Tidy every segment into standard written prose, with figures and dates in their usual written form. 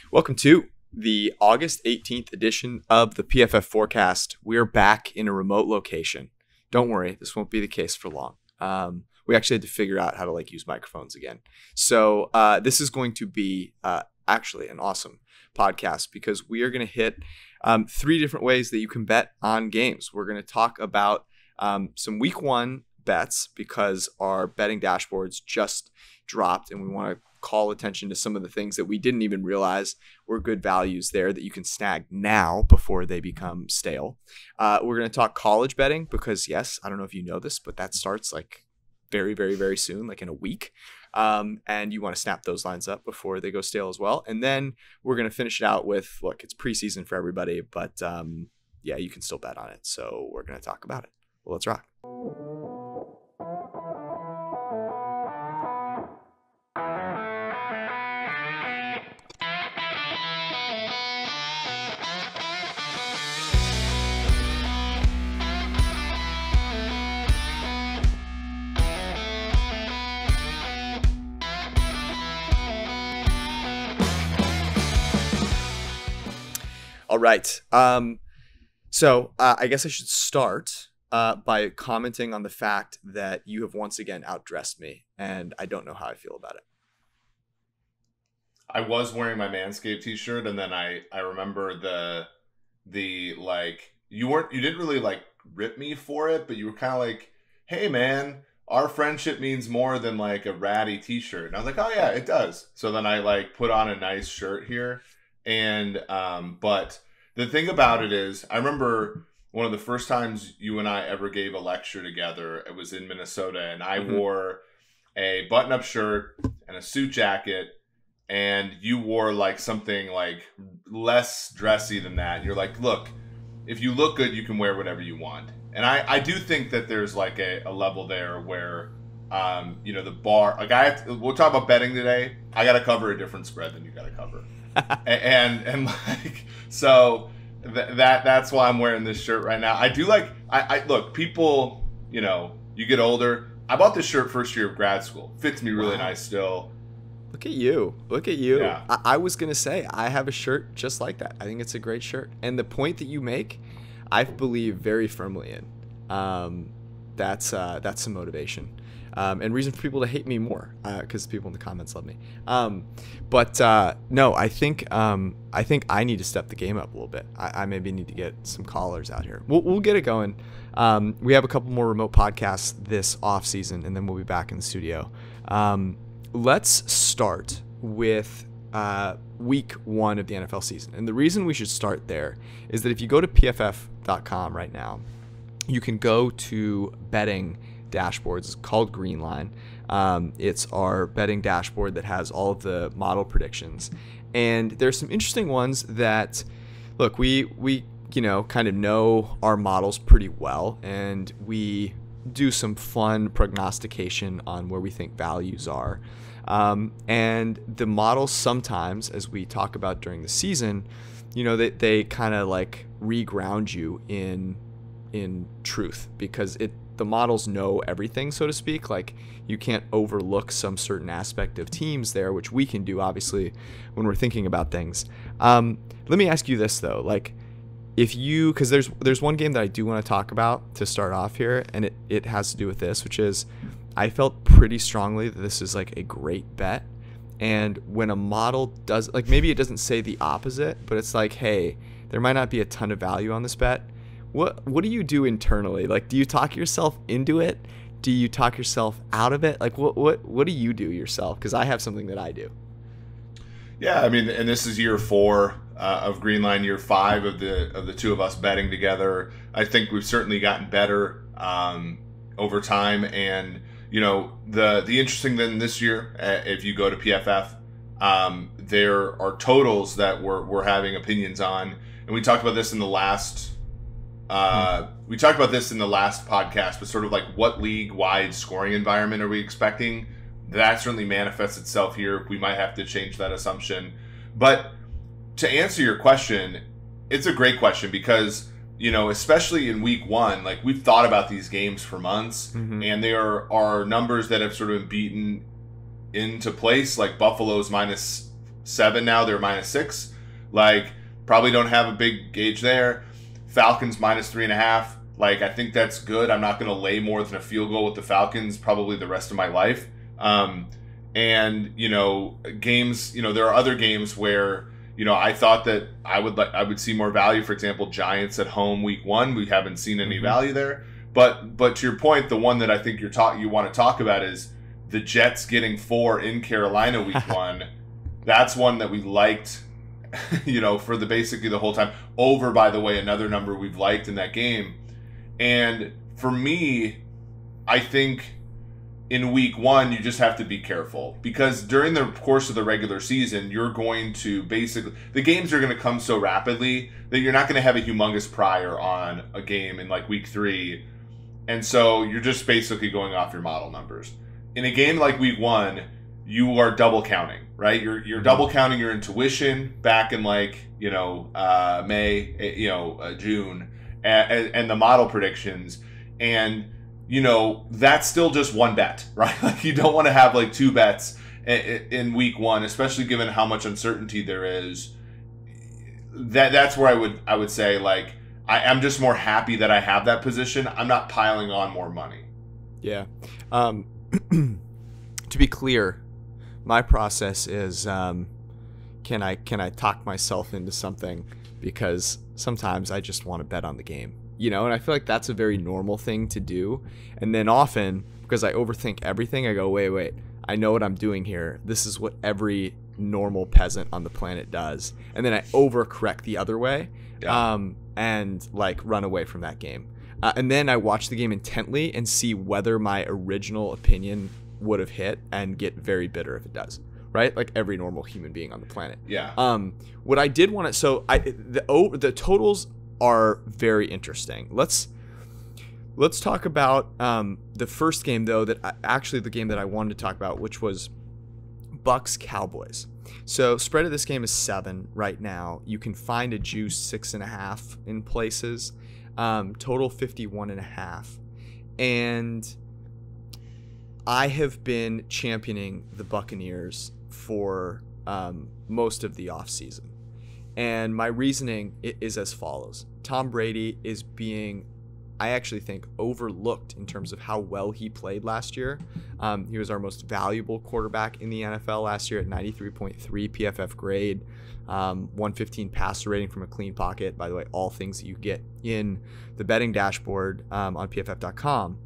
Welcome to the August 18th edition of the PFF Forecast. We're back in a remote location. Don't worry, this won't be the case for long. We actually had to figure out how to use microphones again. So this is going to be actually an awesome podcast because we are going to hit 3 different ways that you can bet on games. We're going to talk about some week 1 bets because our betting dashboards just dropped and we want to call attention to some of the things that we didn't even realize were good values there that you can snag now before they become stale. We're going to talk college betting because, yes, I don't know if you know this, but that starts very, very, very soon, in a week. And you want to snap those lines up before they go stale as well. And then we're going to finish it out with, look, it's preseason for everybody, but yeah, you can still bet on it. So we're going to talk about it. Well, let's rock. All right. So I guess I should start by commenting on the fact that you have once again outdressed me, and I don't know how I feel about it. I was wearing my Manscaped t-shirt, and then I remember the you didn't really rip me for it, but you were kind of like, hey man, our friendship means more than a ratty t-shirt. And I was like, oh yeah, it does. So then I put on a nice shirt here. And, but the thing about it is, I remember one of the first times you and I ever gave a lecture together, it was in Minnesota, and I wore a button-up shirt and a suit jacket, and you wore something less dressy than that. And you're like, look, if you look good, you can wear whatever you want. And I do think that there's a level there where, the bar, we'll talk about betting today. I got to cover a different spread than you got to cover. and so that's why I'm wearing this shirt right now. I do I look, people, you get older. I bought this shirt first year of grad school. Fits me really nice still. Look at you. Yeah. I was going to say, I have a shirt just like that. I think it's a great shirt. And the point that you make, I believe very firmly in. That's some motivation. And reason for people to hate me more, because people in the comments love me. But no, I think I need to step the game up a little bit. I maybe need to get some callers out here. We'll get it going. We have a couple more remote podcasts this off season, and then we'll be back in the studio. Let's start with week 1 of the NFL season. And the reason we should start there is that if you go to PFF.com right now, you can go to betting dashboards. It's called Greenline. It's our betting dashboard that has all of the model predictions. And there's some interesting ones that, look, we kind of know our models pretty well, and we do some fun prognostication on where we think values are. And the models sometimes, as we talk about during the season, they kind of reground you in truth, because the models know everything, so to speak. You can't overlook some certain aspect of teams there, which we can do obviously when we're thinking about things. Let me ask you this though, because there's one game that I do want to talk about to start off here, and it has to do with this, which is I felt pretty strongly that this is a great bet. And when a model does, maybe it doesn't say the opposite, but it's hey, there might not be a ton of value on this bet. What do you do internally? Do you talk yourself into it? Do you talk yourself out of it? What do you do yourself? Because I have something that I do. Yeah, I mean, and this is year 4 of Greenline, year 5 of the two of us betting together. I think we've certainly gotten better over time. And the interesting thing this year, if you go to PFF, there are totals that we're having opinions on, and we talked about this in the last. We talked about this in the last podcast, but sort of what league-wide scoring environment are we expecting? That certainly manifests itself here. We might have to change that assumption. But to answer your question, it's a great question because, especially in week 1, we've thought about these games for months, and there are numbers that have sort of been beaten into place, like Buffalo's minus -7 now. They're -6. Like, probably don't have a big gauge there. Falcons -3.5. Like, I think that's good. I'm not going to lay more than a field goal with the Falcons probably the rest of my life. And, you know, games, you know, there are other games where, you know, I thought that I would see more value. For example, Giants at home week 1. We haven't seen any value there. But to your point, the one that I think you want to talk about is the Jets getting 4 in Carolina week 1. That's one that we liked, you know, for basically the whole time. Over, by the way, another number we've liked in that game. And for me, I think in week 1, you just have to be careful, because during the course of the regular season, you're going to the games are going to come so rapidly that you're not going to have a humongous prior on a game in like week 3. And so you're just basically going off your model numbers. In a game like week 1, you are double counting, right? You're double counting your intuition back in like, you know, May, you know, June, and the model predictions. And, you know, that's still just one bet, right? Like, you don't want to have like 2 bets in week 1, especially given how much uncertainty there is. That's where I would say, like, I'm just more happy that I have that position. I'm not piling on more money. Yeah. To be clear, my process is, can I talk myself into something, because sometimes I just want to bet on the game, you know, and I feel like that's a very normal thing to do. And then often, because I overthink everything, I go, wait, I know what I'm doing here. This is what every normal peasant on the planet does. And then I overcorrect the other way. Yeah. And like run away from that game. And then I watch the game intently and see whether my original opinion would have hit, and get very bitter if it does, right? Like every normal human being on the planet. Yeah. What I did want to, the totals are very interesting. Let's talk about the first game though, actually the game that I wanted to talk about, which was Bucks Cowboys. So spread of this game is 7 right now. You can find a juice 6.5 in places. Total 51.5. And I have been championing the Buccaneers for most of the offseason. And my reasoning is as follows. Tom Brady is being, I actually think, overlooked in terms of how well he played last year. He was our most valuable quarterback in the NFL last year at 93.3 PFF grade, 115 passer rating from a clean pocket. By the way, all things that you get in the betting dashboard on PFF.com.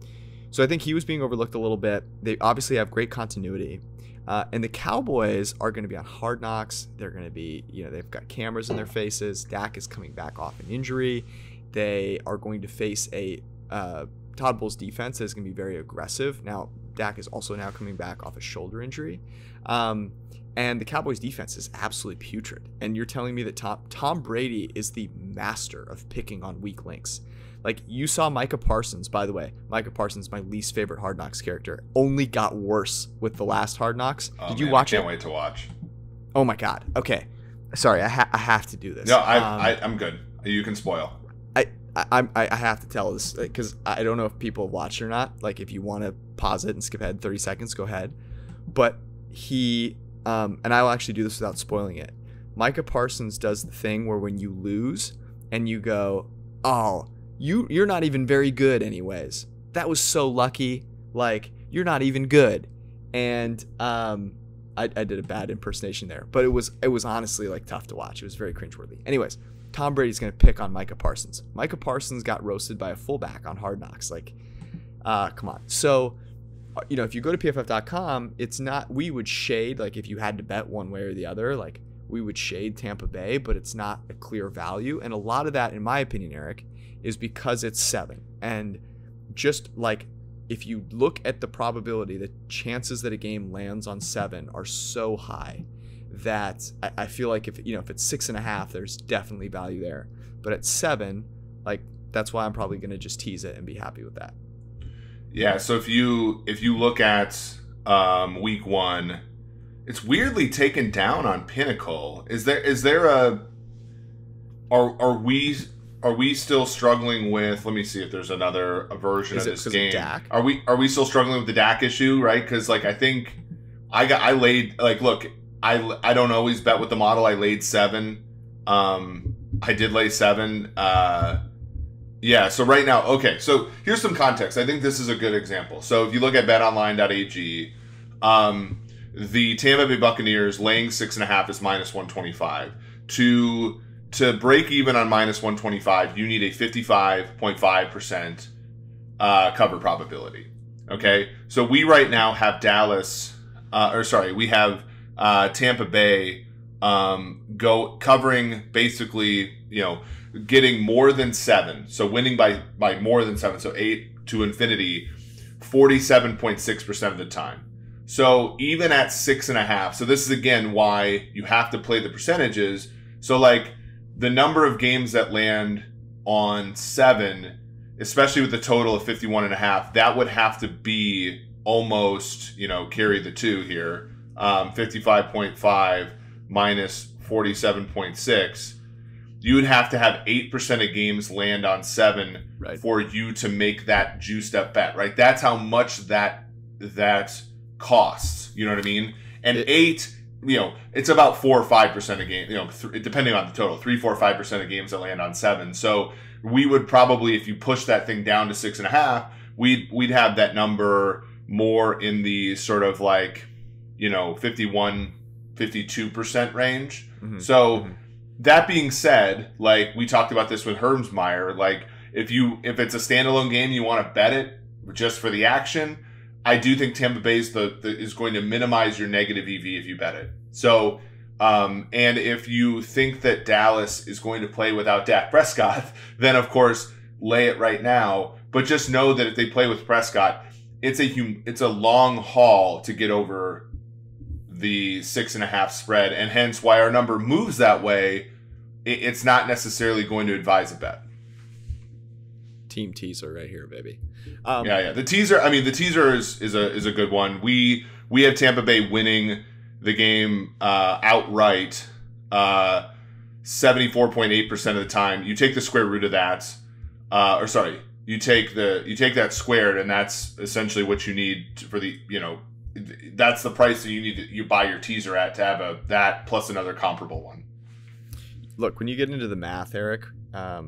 So I think he was being overlooked a little bit. They obviously have great continuity. And the Cowboys are going to be on Hard Knocks. They're going to be, you know, they've got cameras in their faces. Dak is coming back off an injury. They are going to face a Todd Bowles defense that is going to be very aggressive. Now, Dak is also now coming back off a shoulder injury. And the Cowboys defense is absolutely putrid. And you're telling me that Tom Brady is the master of picking on weak links. Like, you saw Micah Parsons, by the way. Micah Parsons, my least favorite Hard Knocks character, only got worse with the last Hard Knocks. Did you watch it? I can't wait to watch. Oh, my God. Okay. Sorry, I have to do this. No, I'm good. You can spoil. I have to tell this, because I don't know if people watch it or not. Like, if you want to pause it and skip ahead 30 seconds, go ahead. But he, and I will actually do this without spoiling it. Micah Parsons does the thing where when you lose and you go, oh, you're not even very good anyways. That was so lucky. Like, you're not even good. And I did a bad impersonation there, but it was honestly like tough to watch. It was very cringeworthy. Anyways, Tom Brady's going to pick on Micah Parsons. Micah Parsons got roasted by a fullback on Hard Knocks. Like, come on. So, you know, if you go to PFF.com, it's not, we would shade, like if you had to bet one way or the other, like we would shade Tampa Bay, but it's not a clear value. And a lot of that, in my opinion, Eric, is because it's 7. And just like, if you look at the probability, the chances that a game lands on 7 are so high that I feel like if it's 6.5, there's definitely value there. But at 7, like, that's why I'm probably going to just tease it and be happy with that. Yeah. So if you look at week 1, it's weirdly taken down on Pinnacle. Is there a are we still struggling with? Let me see if there's another version of this game. Of Dak? Are we still struggling with the Dak issue? Right? Because like I think I laid, like, look, I don't always bet with the model. I laid 7. I did lay 7. Yeah, so right now, okay, so here's some context. I think this is a good example. So if you look at betonline.ag, the Tampa Bay Buccaneers laying 6.5 is -125. To break even on -125, you need a 55.5% cover probability. Okay, so we right now have we have Tampa Bay covering basically, getting more than 7, so winning by more than 7, so 8 to infinity, 47.6% of the time. So even at 6.5, so this is again why you have to play the percentages. So like the number of games that land on 7, especially with the total of 51.5, that would have to be almost, carry the 2 here, 55.5 minus 47.6. You would have to have 8% of games land on 7 for you to make that juiced up bet, right? That's how much that costs. You know what I mean? And 8, it's about 4 or 5% of games, depending on the total, 3, 4, 5% of games that land on 7. So we would probably, if you push that thing down to 6.5, we'd have that number more in the sort of like, 51, 52% range. Mm-hmm. So that being said, like we talked about this with Hermsmeyer, like if it's a standalone game, you want to bet it just for the action. I do think Tampa Bay is going to minimize your negative EV if you bet it. So, and if you think that Dallas is going to play without Dak Prescott, then of course lay it right now. But just know that if they play with Prescott, it's a long haul to get over the 6.5 spread, and hence why our number moves that way. It's not necessarily going to advise a bet. Team teaser right here, baby. Yeah. The teaser. I mean, the teaser is a good one. We have Tampa Bay winning the game outright, 74.8% of the time. You take the square root of that, you take that squared, and that's essentially what you need for the that's the price that you buy your teaser at to have that plus another comparable one. Look, when you get into the math, Eric, I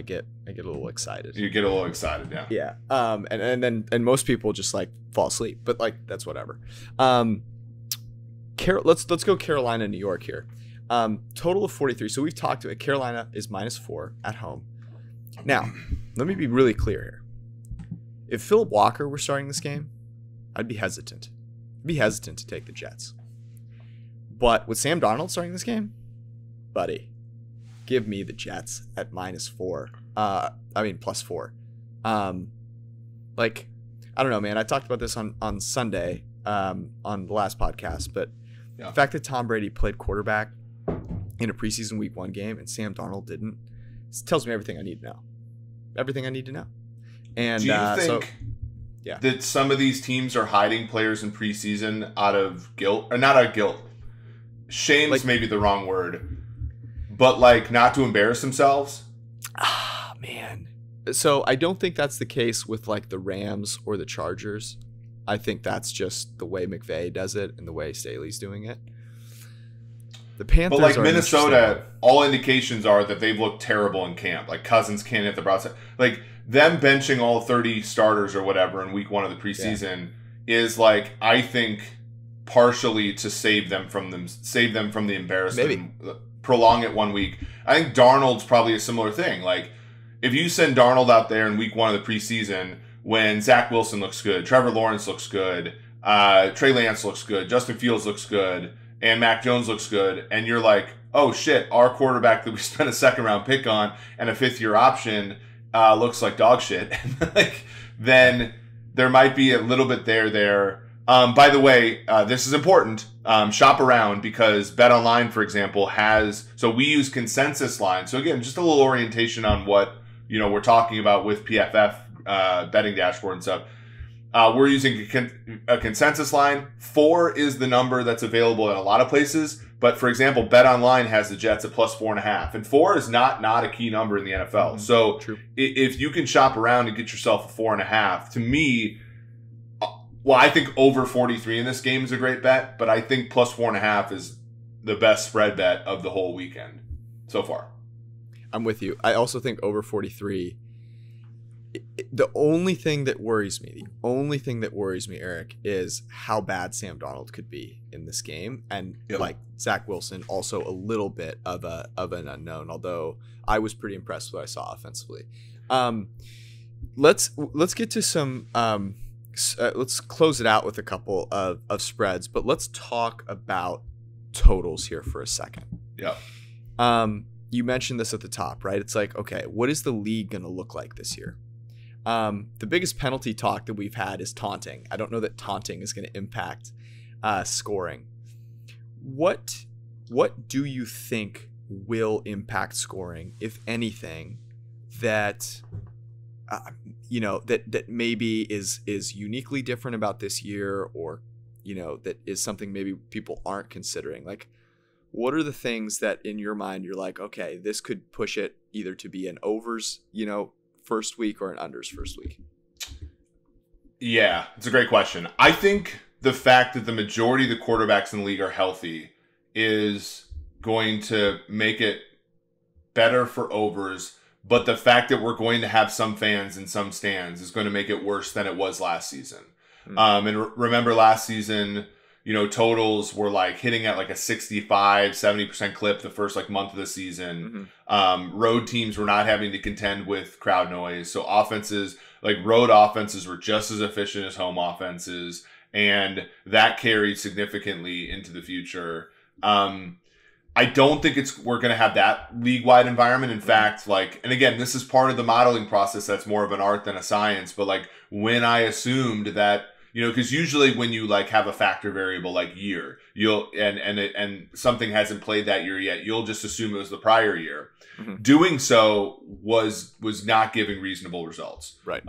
get a little excited. You get a little excited, yeah. Yeah. And most people just like fall asleep, but like that's whatever. Let's go Carolina, New York here. Total of 43. So we've talked about Carolina is -4 at home. Now, let me be really clear here. If Philip Walker were starting this game, I'd be hesitant. To take the Jets. But with Sam Darnold starting this game, buddy, give me the Jets at -4. +4. Like, I don't know, man. I talked about this on Sunday on the last podcast, but the fact that Tom Brady played quarterback in a preseason Week 1 game and Sam Darnold didn't, tells me everything I need to know. And do you think that some of these teams are hiding players in preseason out of guilt, or not out of guilt? Shame's maybe the wrong word, but like not to embarrass themselves. Ah, man. So I don't think that's the case with like the Rams or the Chargers. I think that's just the way McVay does it and the way Staley's doing it. The Panthers, but like Minnesota, all indications are that they've looked terrible in camp. Like Cousins can't hit the broadside. Like them benching all 30 starters or whatever in Week 1 of the preseason is like, I think, partially to save them from the embarrassment. Maybe prolong it 1 week. I think Darnold's probably a similar thing. Like if you send Darnold out there in Week 1 of the preseason when Zach Wilson looks good, Trevor Lawrence looks good, Trey Lance looks good, Justin Fields looks good, and Mac Jones looks good, and you're like, oh shit, our quarterback that we spent a second-round pick on and a fifth-year option looks like dog shit, like, then there might be a little bit there. By the way, this is important. Shop around, because BetOnline, for example, so we use consensus lines. So again, just a little orientation on what we're talking about with PFF betting dashboard and stuff. We're using a consensus line. 4 is the number that's available in a lot of places. But for example, BetOnline has the Jets at +4.5, and 4 is not a key number in the NFL. So if you can shop around and get yourself a 4.5, to me, Well, I think over 43 in this game is a great bet, but I think plus 4.5 is the best spread bet of the whole weekend so far. I'm with you. I also think over 43. The only thing that worries me, Eric, is how bad Sam Darnold could be in this game, and like Zach Wilson, also a little bit of an unknown. Although I was pretty impressed with what I saw offensively. Let's get to some. Let's close it out with a couple of spreads, but let's talk about totals here for a second. Yeah. You mentioned this at the top, right? It's like, okay, what is the league going to look like this year? The biggest penalty talk that we've had is taunting. I don't know that taunting is going to impact scoring. What do you think will impact scoring, if anything, that that maybe is uniquely different about this year, or that is something maybe people aren't considering? Like, what are the things that in your mind you're like, okay, this could push it either to be an overs, first week, or an unders first week? Yeah, it's a great question. I think the fact that the majority of the quarterbacks in the league are healthy is going to make it better for overs, but the fact that we're going to have some fans in some stands is going to make it worse than it was last season. And remember last season, totals were like hitting at like a 65-70% clip the first like month of the season. Road teams were not having to contend with crowd noise. So offenses, like road offenses, were just as efficient as home offenses. And that carried significantly into the future. I don't think we're going to have that league-wide environment. In fact, and again, this is part of the modeling process that's more of an art than a science. But like when I assumed that, because usually when you like have a factor variable like year, you'll and something hasn't played that year yet, you'll just assume it was the prior year. Doing so was not giving reasonable results. Right.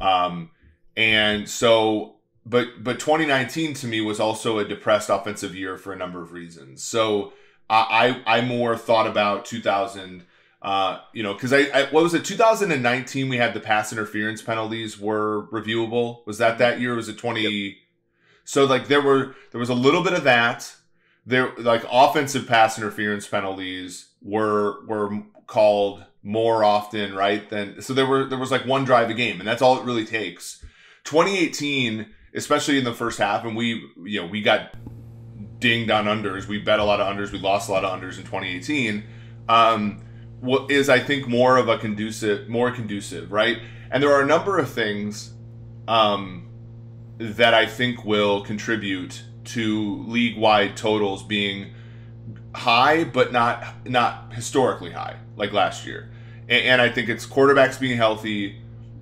And so, but 2019 to me was also a depressed offensive year for a number of reasons. So I more thought about 2000. Because what was it? 2019, we had the pass interference penalties were reviewable. Was that year? Or was it 20? Yep. So like there was a little bit of that. There, like, offensive pass interference penalties were called more often, right? So there was like one drive a game, and that's all it really takes. 2018, especially in the first half, and we got dinged on unders. We bet a lot of unders. We lost a lot of unders in 2018. What is, I think, more conducive, right? And there are a number of things that I think will contribute to league-wide totals being high, but not historically high like last year. And I think it's quarterbacks being healthy,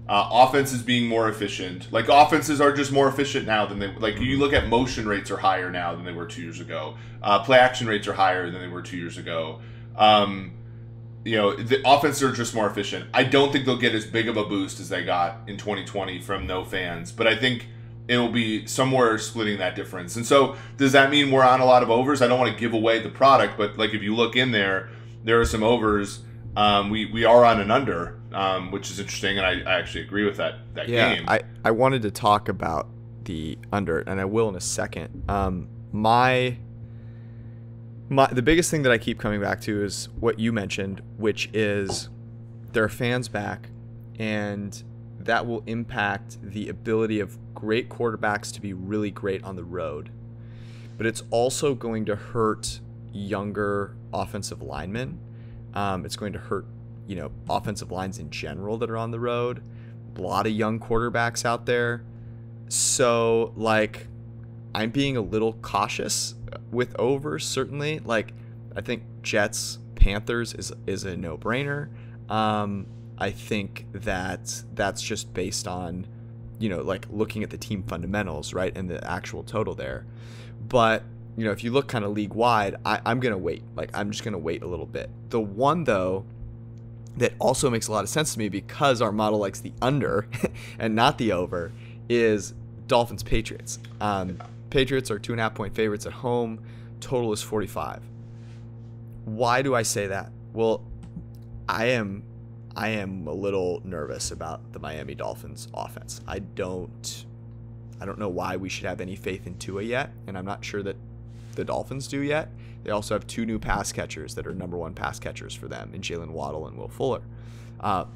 offenses being more efficient. Like, offenses are just more efficient now than you look at motion rates are higher now than they were 2 years ago. Play action rates are higher than they were 2 years ago. The offenses are just more efficient. I don't think they'll get as big of a boost as they got in 2020 from no fans, but I think it will be somewhere splitting that difference. And so, does that mean we're on a lot of overs? I don't want to give away the product, but like if you look in there are some overs. We are on an under, which is interesting, and I actually agree with that game. I wanted to talk about the under, and I will in a second. The biggest thing that I keep coming back to is what you mentioned, which is there are fans back, and that will impact the ability of great quarterbacks to be really great on the road. But it's also going to hurt younger offensive linemen. It's going to hurt, offensive lines in general that are on the road. A lot of young quarterbacks out there. So, like, I'm being a little cautious with overs, certainly. Like, I think Jets Panthers is a no-brainer. I think that's just based on, looking at the team fundamentals, right, and the actual total there. But, if you look kind of league-wide, I'm going to wait. Like, I'm just going to wait a little bit. The one, though, that also makes a lot of sense to me because our model likes the under and not the over is Dolphins-Patriots. Patriots are 2.5-point favorites at home. Total is 45. Why do I say that? Well, I am a little nervous about the Miami Dolphins offense. I don't I don't know why we should have any faith in Tua yet, and I'm not sure that the Dolphins do yet. They also have 2 new pass catchers that are number 1 pass catchers for them in Jalen Waddle and Will Fuller.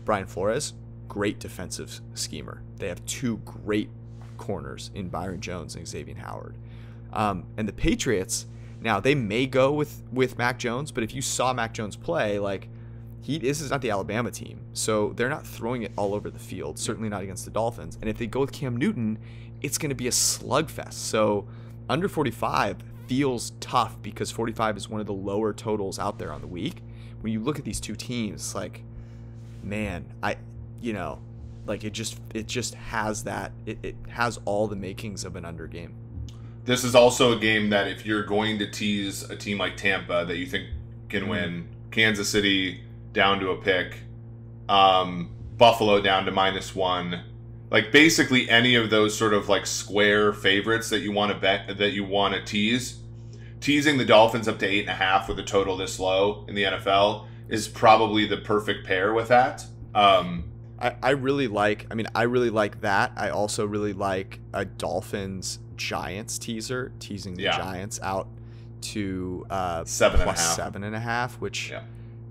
Brian Flores, great defensive schemer. They have 2 great corners in Byron Jones and Xavier Howard. And the Patriots, now they may go with Mac Jones, but if you saw Mac Jones play, like, this is not the Alabama team, so they're not throwing it all over the field, certainly not against the Dolphins. And if they go with Cam Newton, it's going to be a slugfest. So under 45 feels tough because 45 is one of the lower totals out there on the week. When you look at these 2 teams, like, man, it just has that. It has all the makings of an under game. This is also a game that if you're going to tease a team like Tampa that you think can win, Kansas City down to a pick, Buffalo down to -1, like basically any of those sort of like square favorites that you want to bet, that you want to tease. Teasing the Dolphins up to 8.5 with a total this low in the NFL is probably the perfect pair with that. I really like that. I also really like a Dolphins Giants teaser, teasing the Giants out to 7.5, which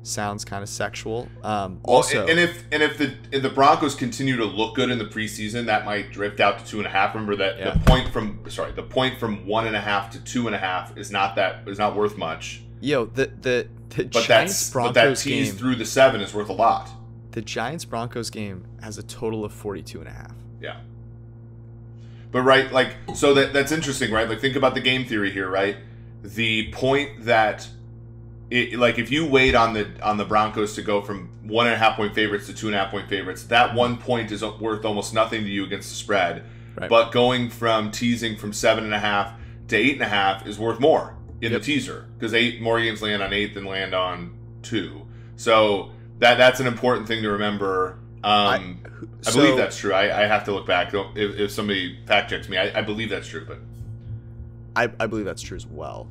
sounds kind of sexual. Also, and if the Broncos continue to look good in the preseason, that might drift out to 2.5. Remember that the point from 1.5 to 2.5 is not worth much. The Giants Broncos that tease game through the 7 is worth a lot. The Giants Broncos game has a total of 42.5. Yeah. But right, like, so that's interesting, right? Like, think about the game theory here, right? The point that if you wait on the Broncos to go from 1.5 point favorites to 2.5 point favorites, that 1 point is worth almost nothing to you against the spread. Right. But going from teasing from 7.5 to 8.5 is worth more in the teaser, because 8 more games land on 8 than land on 2. So that's an important thing to remember. I believe that's true. I have to look back. If somebody fact checks me, I believe that's true. But I believe that's true as well.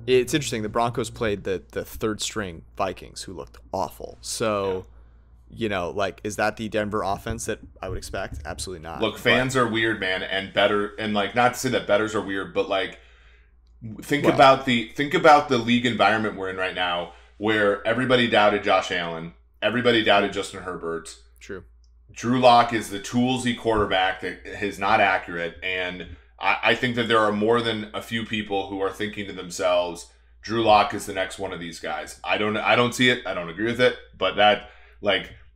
It's interesting. The Broncos played the 3rd string Vikings, who looked awful. So, is that the Denver offense that I would expect? Absolutely not. Look, fans are weird, man, and not to say that bettors are weird, but like think about the league environment we're in right now, where everybody doubted Josh Allen, everybody doubted Justin Herbert. True. Drew Lock is the toolsy quarterback that is not accurate, and I think that there are more than a few people who are thinking to themselves, Drew Lock is the next one of these guys. I don't see it. I don't agree with it, but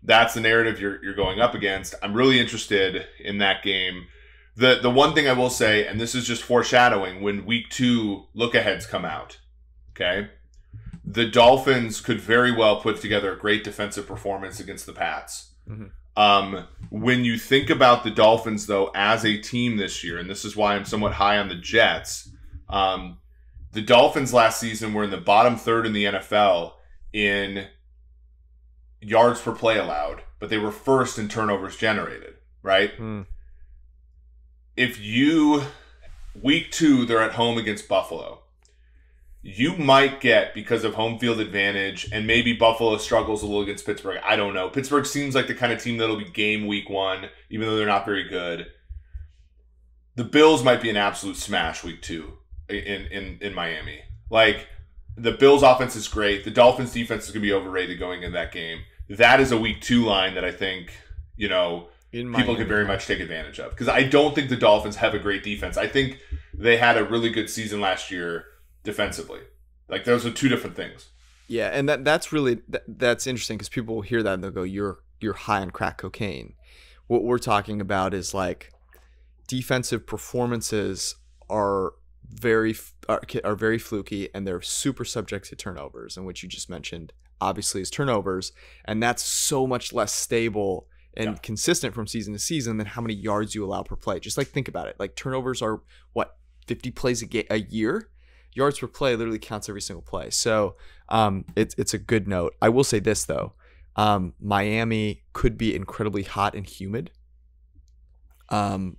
that's the narrative you're going up against. I'm really interested in that game. The one thing I will say, and this is just foreshadowing, when week 2 look-aheads come out, okay, the Dolphins could very well put together a great defensive performance against the Pats. Mm-hmm. When you think about the Dolphins, though, as a team this year, and this is why I'm somewhat high on the Jets, the Dolphins last season were in the bottom 3rd in the NFL in yards per play allowed, but they were 1st in turnovers generated, right? Mm. Week 2, they're at home against Buffalo. You might get, because of home field advantage, and maybe Buffalo struggles a little against Pittsburgh. I don't know. Pittsburgh seems like the kind of team that'll be game week 1, even though they're not very good. The Bills might be an absolute smash week 2 in Miami. Like, the Bills offense is great. The Dolphins defense is going to be overrated going into that game. That is a week 2 line that I think, people could very much take advantage of. Because I don't think the Dolphins have a great defense. I think they had a really good season last year defensively. Like, those are 2 different things. Yeah, and that's interesting, because people will hear that and they'll go, you're high on crack cocaine. What we're talking about is, like, defensive performances are very fluky, and they're super subject to turnovers, and what you just mentioned obviously is turnovers, and that's so much less stable and consistent from season to season than how many yards you allow per play. Just like, think about it. Like, turnovers are 50 plays a year? Yards per play literally counts every single play. So it's a good note. I will say this, though. Miami could be incredibly hot and humid,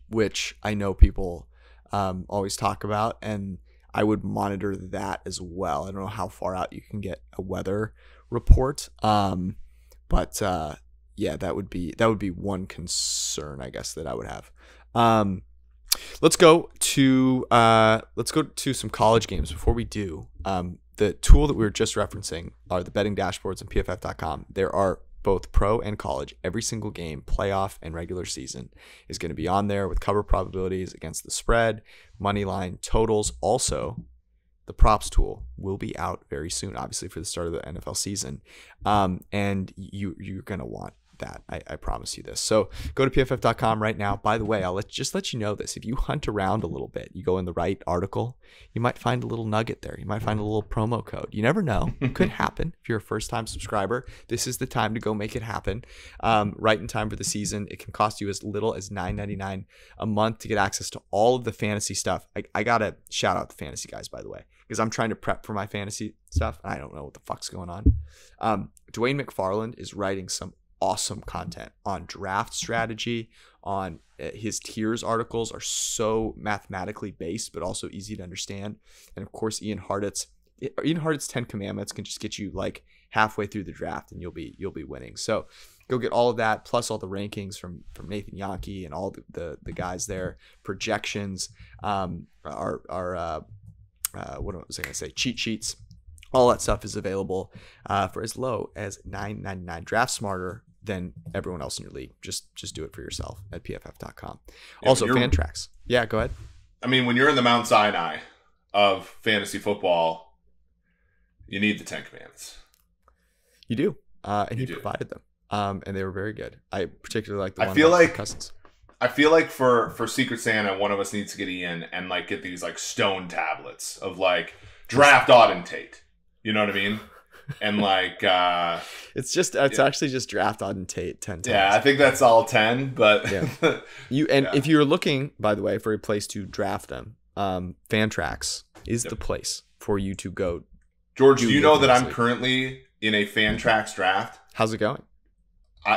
which I know people always talk about, and I would monitor that as well. I don't know how far out you can get a weather report, but that would be one concern, I guess, that I would have. Let's go to some college games. Before we do, the tool that we were just referencing are the betting dashboards on PFF.com. There are both pro and college. Every single game, playoff and regular season, is going to be on there with cover probabilities against the spread, money line, totals. Also, the props tool will be out very soon, obviously for the start of the NFL season. And you're going to want that. I promise you this. So go to pff.com right now. By the way, I'll just let you know this. If you hunt around a little bit, you go in the right article, you might find a little nugget there. You might find a little promo code. You never know. It could happen. If you're a first-time subscriber, this is the time to go make it happen. Right in time for the season. It can cost you as little as $9.99 a month to get access to all of the fantasy stuff. I got to shout out the fantasy guys, by the way, because I'm trying to prep for my fantasy stuff, and I don't know what the fuck's going on. Dwayne McFarland is writing some awesome content on draft strategy, on his tiers articles are so mathematically based, but also easy to understand. And of course, Ian Hartit's 10 Commandments can just get you like halfway through the draft and you'll be winning. So go get all of that, plus all the rankings from Nathan Yonke and all the guys there, projections, what was I going to say? Cheat sheets. All that stuff is available for as low as $9.99. Draft smarter than everyone else in your league. Just do it for yourself at pff.com. Yeah, also, Fantrax. Yeah, go ahead. I mean, when you're in the Mount Sinai of fantasy football, you need the 10 Commandments. You do. And he provided them. And they were very good. I particularly like the one about Cousins. I feel like for Secret Santa, one of us needs to get Ian and like get these like stone tablets of like draft audit. You know what I mean? And like it's actually just draft Auden Tate 10 times. Yeah, I think that's all 10, but yeah. If you're looking, by the way, for a place to draft them, Fantrax is the place for you to go. George, do you know that I'm currently in a Fantrax draft? How's it going?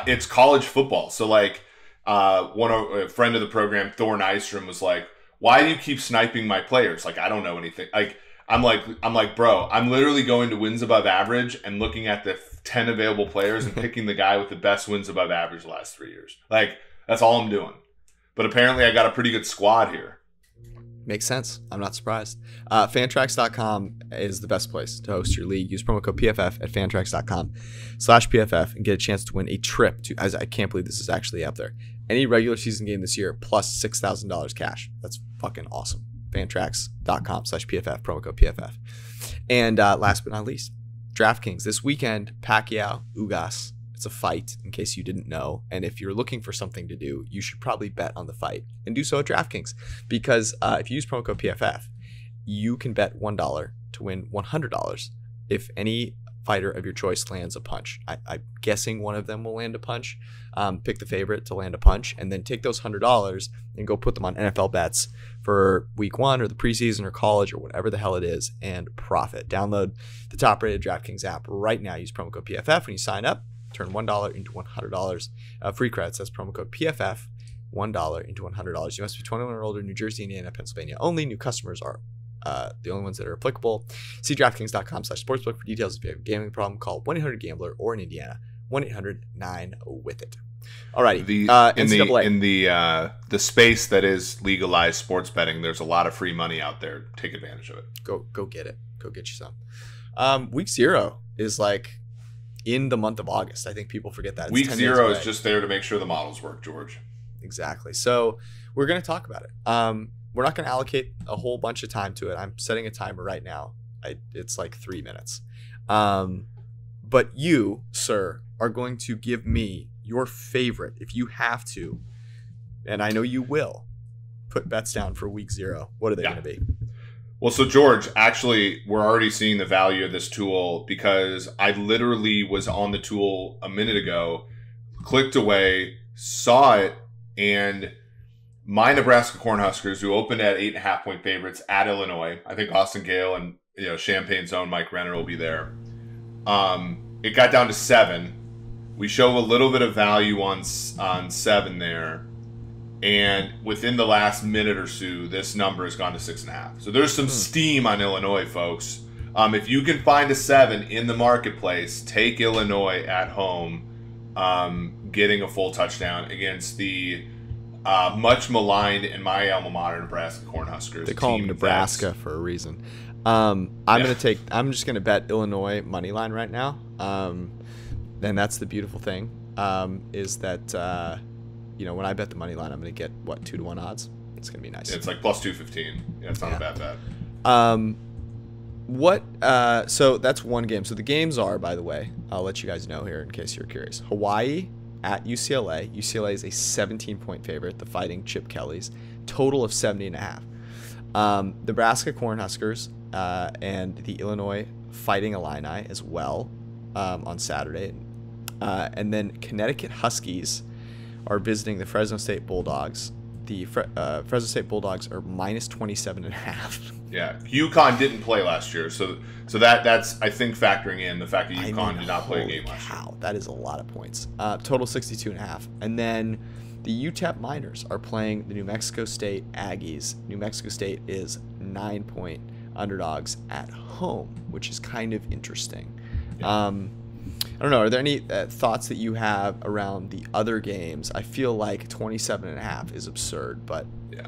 It's college football. So like a friend of the program, Thor Nystrom, was like, "Why do you keep sniping my players? Like I don't know anything." Like I'm like, bro, I'm literally going to wins above average and looking at the 10 available players and picking the guy with the best wins above average the last 3 years. Like, that's all I'm doing. But apparently I got a pretty good squad here. Makes sense. I'm not surprised. Fantrax.com is the best place to host your league. Use promo code PFF at fantrax.com/PFF and get a chance to win a trip to, I can't believe this is actually out there, any regular season game this year plus $6,000 cash. That's fucking awesome. Fantrax.com/PFF, promo code PFF. And last but not least, DraftKings. This weekend, Pacquiao, Ugas. It's a fight, in case you didn't know. And if you're looking for something to do, you should probably bet on the fight and do so at DraftKings. Because if you use promo code PFF, you can bet $1 to win $100 if any fighter of your choice lands a punch. I'm guessing one of them will land a punch. Pick the favorite to land a punch, and then take those $100 and go put them on NFL bets for week 1 or the preseason or college or whatever the hell it is, and profit. Download the top-rated DraftKings app right now. Use promo code PFF when you sign up. Turn $1 into $100 free credits. That's promo code PFF. $1 into $100. You must be 21 or older. New Jersey, Indiana, Pennsylvania only. New customers are the only ones that are applicable. See DraftKings.com/sportsbook for details. If you have a gambling problem, call 1-800-GAMBLER, or in Indiana, 1-800-9-WITH-IT. All right. In the space that is legalized sports betting, there's a lot of free money out there. Take advantage of it. Go get it. Go get you some. Week 0 is like in the month of August. I think people forget that. It's week 0 is just there to make sure the models work, George. Exactly. So we're going to talk about it. We're not going to allocate a whole bunch of time to it. I'm setting a timer right now. It's like 3 minutes. But you, sir, are going to give me your favorite, if you have to, and I know you will, put bets down for week 0. What are they going to be? Well, so George, actually, we're already seeing the value of this tool because I literally was on the tool a minute ago, clicked away, saw it, and my Nebraska Cornhuskers, who opened at 8.5-point favorites at Illinois, I think Austin Gale and Champagne's own Mike Renner will be there. It got down to 7. We show a little bit of value on 7 there. And within the last minute or so, this number has gone to 6.5. So there's some steam on Illinois, folks. If you can find a 7 in the marketplace, take Illinois at home, getting a full touchdown against the much maligned in my alma mater, Nebraska Cornhuskers. They call them Nebraska for a reason. I'm just gonna bet Illinois money line right now. And that's the beautiful thing, is that when I bet the money line, I'm gonna get 2-to-1 odds. It's gonna be nice. It's like plus 215. Yeah, it's not a bad bet. So that's one game. So the games are, by the way, I'll let you guys know here in case you're curious. Hawaii at UCLA. UCLA is a 17-point favorite. The Fighting Chip Kellys. Total of 70.5. Nebraska Cornhuskers and the Illinois Fighting Illini as well on Saturday. And then Connecticut Huskies are visiting the Fresno State Bulldogs. The Fresno State Bulldogs are minus 27.5. Yeah, UConn didn't play last year, so that's I think factoring in the fact that UConn did not play a game last year. That is a lot of points. Total 62.5. And then the UTEP Miners are playing the New Mexico State Aggies. New Mexico State is 9-point underdogs at home, which is kind of interesting. Yeah. I don't know. Are there any thoughts that you have around the other games? I feel like 27.5 is absurd, but yeah.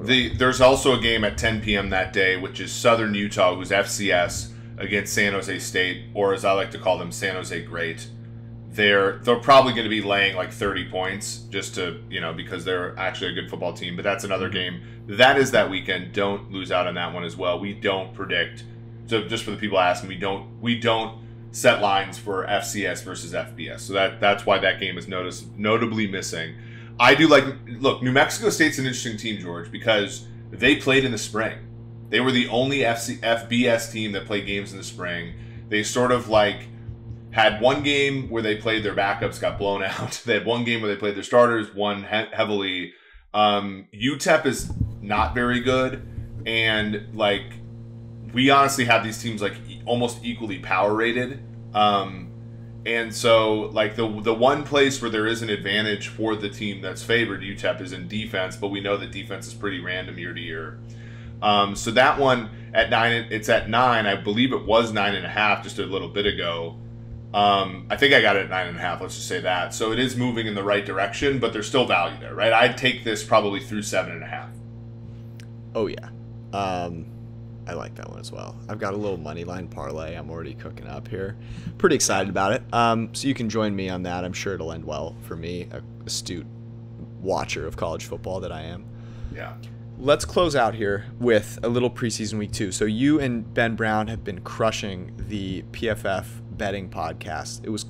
There's also a game at 10 p.m. that day, which is Southern Utah, who's FCS, against San Jose State, or as I like to call them, San Jose Great. They're probably going to be laying like 30 points just to, because they're actually a good football team. But that's another game. That is that weekend. Don't lose out on that one as well. We don't predict. So just for the people asking, we don't set lines for FCS versus FBS. So that's why that game is notably missing. I do look, New Mexico State's an interesting team, George, because they played in the spring. They were the only FBS team that played games in the spring. They sort of had one game where they played their backups, got blown out. They had one game where they played their starters, won heavily. UTEP is not very good, and we honestly have these teams almost equally power rated. And so the one place where there is an advantage for the team that's favored, UTEP, is in defense, but we know that defense is pretty random year to year. So that one at 9, it's at 9. I believe it was 9.5 just a little bit ago. I think I got it at 9.5. Let's just say that. So it is moving in the right direction, but there's still value there, right? I'd take this probably through 7.5. Oh yeah. I like that one as well. I've got a little money line parlay I'm already cooking up here. Pretty excited about it. So you can join me on that. I'm sure it'll end well for me, a astute watcher of college football that I am. Yeah. Let's close out here with a little preseason week 2. So you and Ben Brown have been crushing the PFF betting podcast. It was,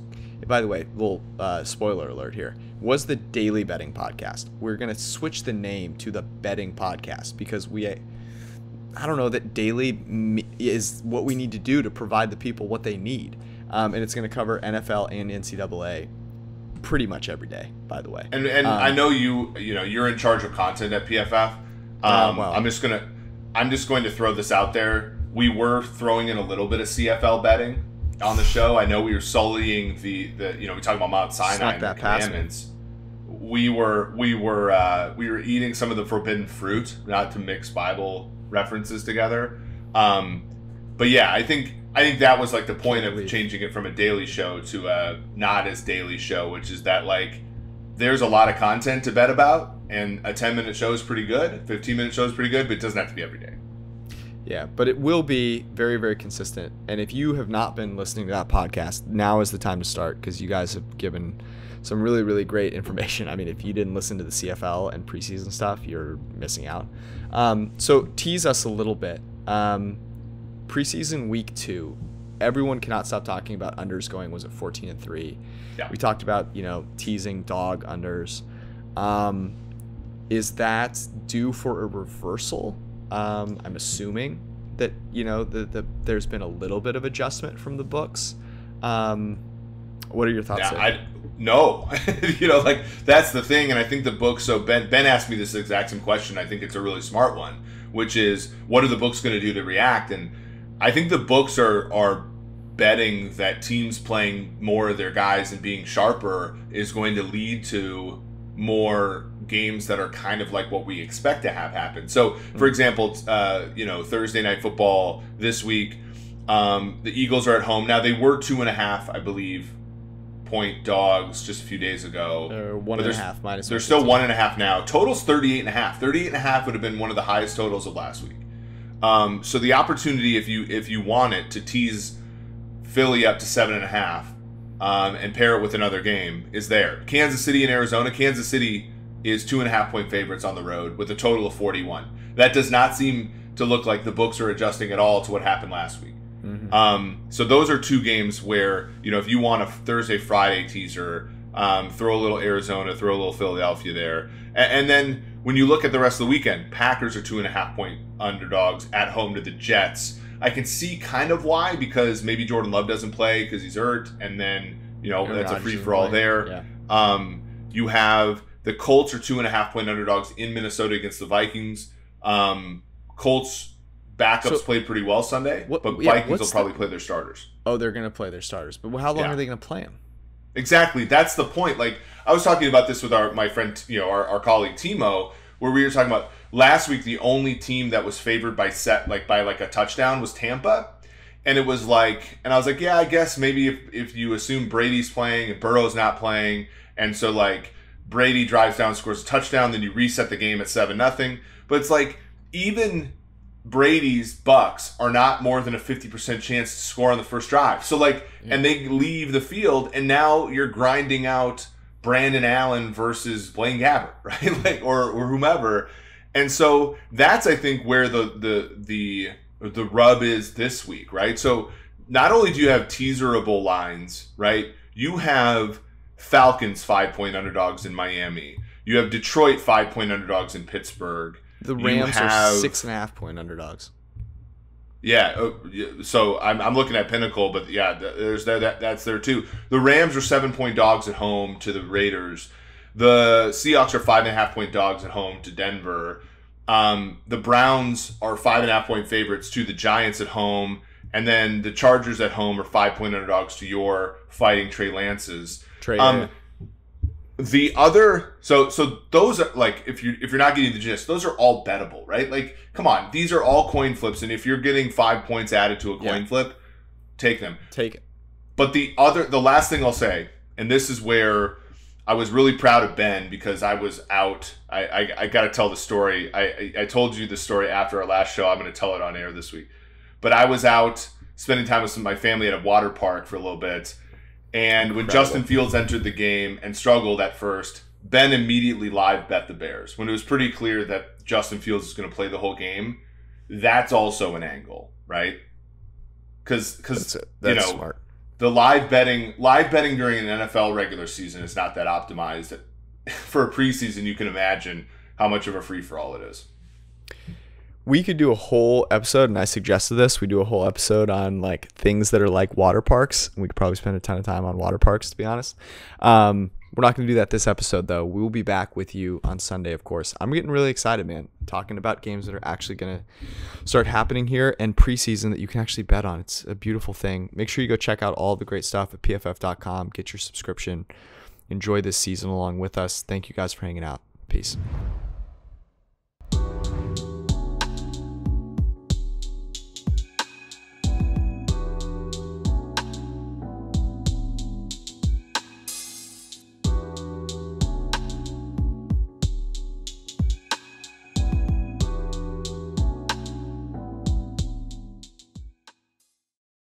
by the way, little spoiler alert here, was the daily betting podcast. We're going to switch the name to the betting podcast because I don't know that daily is what we need to do to provide the people what they need. And it's going to cover NFL and NCAA pretty much every day, by the way. And I know you're in charge of content at PFF. I'm just going to throw this out there. We were throwing in a little bit of CFL betting on the show. I know we were sullying the we talk about Mount Sinai and the commandments. We were eating some of the forbidden fruit, not to mix Bible references together. But yeah, I think that was the point of changing it from a daily show to a not as daily show, which is that there's a lot of content to bet about, and a 10-minute show is pretty good, a 15-minute show is pretty good, but it doesn't have to be every day. Yeah, but it will be very, very consistent. And if you have not been listening to that podcast, now is the time to start, because you guys have given some really, really great information. I mean, if you didn't listen to the CFL and preseason stuff, you're missing out. So tease us a little bit. Preseason week 2, everyone cannot stop talking about unders going, was it 14-3? Yeah. We talked about, teasing dog unders. Is that due for a reversal? I'm assuming that, there's been a little bit of adjustment from the books. What are your thoughts there? No. That's the thing. And I think the books, so Ben asked me this exact same question. I think it's a really smart one, which is, what are the books going to do to react? And I think the books are betting that teams playing more of their guys and being sharper is going to lead to more games that are kind of like what we expect to have happen. So, for example, Thursday Night Football this week, the Eagles are at home. Now, they were 2.5, I believe, point dogs just a few days ago. They're 1.5 minus. They're still 1.5 now. Total's 38.5. 38.5 would have been one of the highest totals of last week. So the opportunity, if you want it, to tease Philly up to 7.5 and pair it with another game is there. Kansas City and Arizona. Kansas City is 2.5 point favorites on the road with a total of 41. That does not seem to look like the books are adjusting at all to what happened last week. So those are two games where, if you want a Thursday, Friday teaser, throw a little Arizona, throw a little Philadelphia there. And then when you look at the rest of the weekend, Packers are 2.5 point underdogs at home to the Jets. I can see kind of why, because maybe Jordan Love doesn't play because he's hurt, and then, that's a free-for-all there. Yeah. You have the Colts are 2.5 point underdogs in Minnesota against the Vikings. Colts backups played pretty well Sunday, but Vikings will probably play their starters. Oh, they're going to play their starters. But how long are they going to play them? Exactly. That's the point. Like, I was talking about this with my friend, our colleague Timo, where we were talking about last week, the only team that was favored by a touchdown was Tampa. And it was like, and I was like, yeah, I guess maybe if you assume Brady's playing and Burrow's not playing, and so like Brady drives down, scores a touchdown, then you reset the game at 7-0. But it's like, even Brady's Bucks are not more than a 50% chance to score on the first drive. So and they leave the field, and now you're grinding out Brandon Allen versus Blaine Gabbert, right? or whomever. And so that's, I think, where the rub is this week, right? So not only do you have teaserable lines, right? You have Falcons 5 point underdogs in Miami. You have Detroit 5 point underdogs in Pittsburgh. The Rams are 6.5 point underdogs. Yeah, so I'm looking at Pinnacle, but yeah, there's that's there too. The Rams are 7 point dogs at home to the Raiders. The Seahawks are 5.5 point dogs at home to Denver. The Browns are 5.5 point favorites to the Giants at home, and then the Chargers at home are 5 point underdogs to your Fighting Trey Lances. The other, so those are like, if you're not getting the gist, those are all bettable, right? Like, come on, these are all coin flips, and if you're getting 5 points added to a coin flip, take them. Take it. But the last thing I'll say, and this is where I was really proud of Ben, because I was out. I got to tell the story. I told you the story after our last show. I'm going to tell it on air this week. But I was out spending time with my family at a water park for a little bit. And when Justin Fields entered the game and struggled at first, Ben immediately live bet the Bears. When it was pretty clear that Justin Fields is going to play the whole game, that's also an angle, right? Because smart. The live betting during an NFL regular season is not that optimized. For a preseason, you can imagine how much of a free-for-all it is. We could do a whole episode, and I suggested this. We do a whole episode on like things that are like water parks. We could probably spend a ton of time on water parks, to be honest. We're not going to do that this episode, though. We will be back with you on Sunday, of course. I'm getting really excited, man, talking about games that are actually going to start happening here and preseason that you can actually bet on. It's a beautiful thing. Make sure you go check out all the great stuff at pff.com. Get your subscription. Enjoy this season along with us. Thank you guys for hanging out. Peace.